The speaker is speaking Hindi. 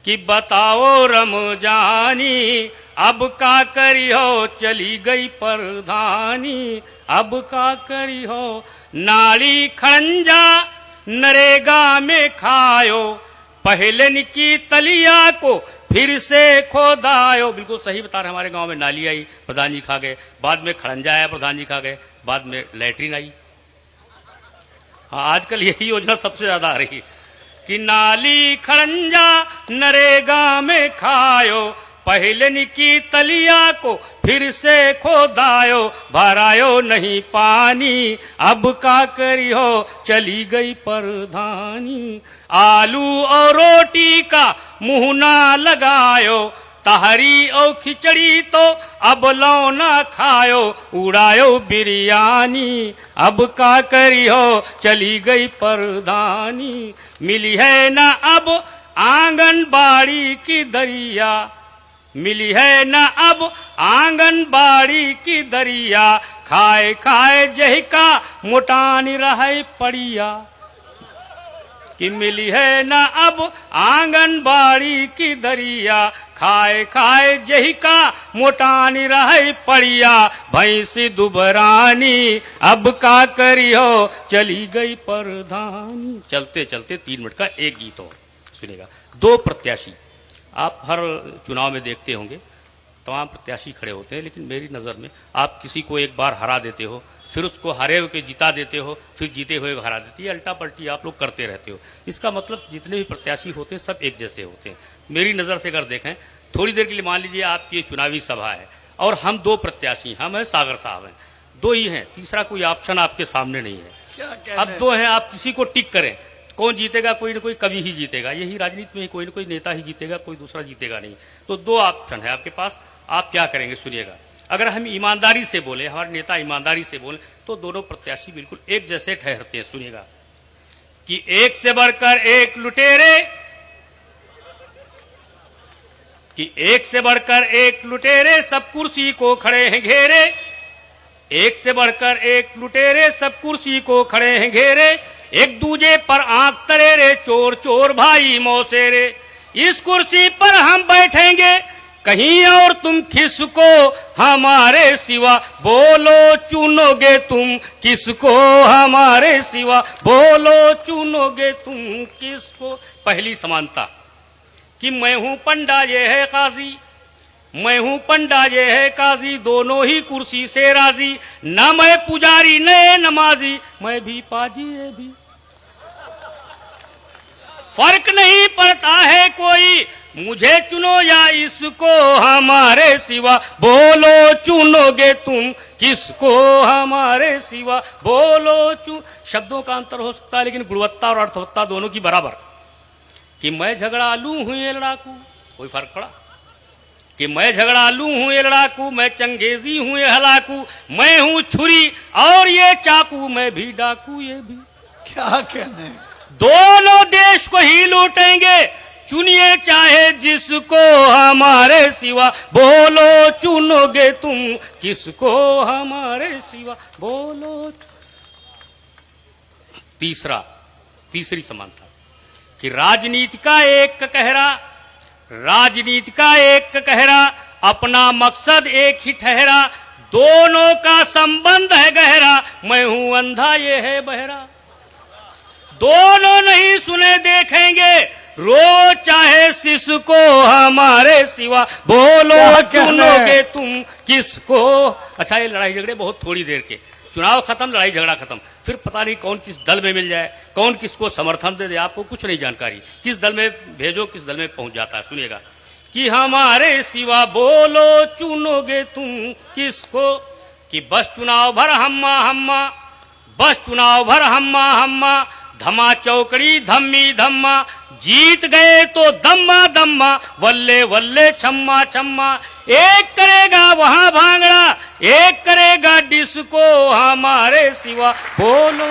कि बताओ रमजानी अब का करी हो, चली गई परधानी अब का करी हो। नाली खड़ंजा नरेगा में खायो, पहले की तलिया को फिर से खोदायो। बिल्कुल सही बता रहे, हमारे गांव में नाली आई, प्रधान जी खा गए, बाद में खड़ंजा आया, प्रधान जी खा गए, बाद में लैट्रिन आई। हाँ, आजकल यही योजना सबसे ज्यादा आ रही कि नाली खड़ंजा नरेगा में खायो, पहले की तलिया को फिर से खोदायो, भरायो नहीं पानी अब का करी हो, चली गई परधानी। आलू और रोटी का मुंह ना लगायो, तहरी और खिचड़ी तो अब लो ना खायो, उड़ायो बिरयानी अब का करी हो, चली गई परधानी। मिली है ना अब आंगनबाड़ी की दरिया, मिली है ना अब आंगनबाड़ी की दरिया, खाए खाए जहिका मोटानी रहे पड़िया। कि मिली है ना अब आंगनबाड़ी की दरिया, खाए खाए जहिका मोटानी रहे पड़िया। भैंसी दुबरानी अब का करी हो, चली गई परधानी। चलते चलते 3 मिनट का एक गीत और सुनेगा। 2 प्रत्याशी आप हर चुनाव में देखते होंगे, तमाम प्रत्याशी खड़े होते हैं, लेकिन मेरी नजर में आप किसी को एक बार हरा देते हो, फिर उसको हरे हुए जिता देते हो, फिर जीते हुए हरा देते, ये अल्टा पलटी आप लोग करते रहते हो। इसका मतलब जितने भी प्रत्याशी होते हैं सब एक जैसे होते हैं। मेरी नजर से अगर देखें, थोड़ी देर के लिए मान लीजिए आपकी ये चुनावी सभा है और हम 2 प्रत्याशी, हम हैं सागर साहब हैं, 2 ही हैं, तीसरा कोई ऑप्शन आपके सामने नहीं है। अब 2 हैं, आप किसी को टिक करें, कौन जीतेगा? कोई ना कोई कवि ही जीतेगा। यही राजनीति में कोई ना कोई नेता ही जीतेगा, कोई दूसरा जीतेगा नहीं। तो 2 ऑप्शन है आपके पास, आप क्या करेंगे सुनिएगा। अगर हम ईमानदारी से बोले, हमारे नेता ईमानदारी से बोले, तो दोनों प्रत्याशी बिल्कुल एक जैसे ठहरते हैं। सुनिएगा कि एक से बढ़कर एक लुटेरे, कि एक से बढ़कर एक लुटेरे सब कुर्सी को खड़े हैं घेरे, एक से बढ़कर एक लुटेरे सब कुर्सी को खड़े हैं घेरे, एक दूजे पर आंख तरेरे, चोर चोर भाई मौसेरे। इस कुर्सी पर हम बैठेंगे कहीं और तुम किसको हमारे सिवा, बोलो चुनोगे तुम किसको हमारे सिवा, बोलो चुनोगे तुम किसको। पहली समानता कि मैं हूं पंडा ये है काजी, मैं हूं पंडा ये है काजी, दोनों ही कुर्सी से राजी। न मैं पुजारी न नमाजी, मैं भी पाजी ये भी, फर्क नहीं पड़ता है कोई, मुझे चुनो या इसको हमारे सिवा, बोलो चुनोगे तुम किसको हमारे सिवा, बोलो चुन। शब्दों का अंतर हो सकता है लेकिन गुणवत्ता और अर्थवत्ता दोनों की बराबर। कि मैं झगड़ालू हूं ये लड़ाकू, कोई फर्क पड़ा? कि मैं झगड़ालू हूं ये लड़ाकू, मैं चंगेजी हूं ये हलाकू, मैं हूं छुरी और ये चाकू, मैं भी डाकू ये भी। क्या कहने, दोनों देश को ही लूटेंगे, चुनिए चाहे जिसको हमारे सिवा, बोलो चुनोगे तुम किसको हमारे सिवा, बोलो। तीसरी समानता कि राजनीति का एक कहरा, राजनीति का एक कहरा, अपना मकसद एक ही ठहरा, दोनों का संबंध है गहरा, मैं हूं अंधा ये है बहरा। दोनों नहीं सुने देखेंगे, रोज चाहे सिसको हमारे सिवा, बोलो चुनोगे तुम किसको। अच्छा, ये लड़ाई झगड़े बहुत थोड़ी देर के, चुनाव खत्म, लड़ाई झगड़ा खत्म, फिर पता नहीं कौन किस दल में मिल जाए, कौन किसको समर्थन दे दे, आपको कुछ नहीं जानकारी, किस दल में भेजो किस दल में पहुंच जाता है। सुनिएगा कि हमारे सिवा बोलो चुनोगे तुम किसको। कि बस चुनाव भर हम्मा हम्मा, बस चुनाव भर हम्मा हम्मा, धमा चौकड़ी धम्मी धम्मा, जीत गए तो दम्मा दम्मा, वल्ले वल्ले छम्मा छम्मा। एक करेगा वहां भांगड़ा, एक करेगा डिस्को हमारे सिवा, बोलो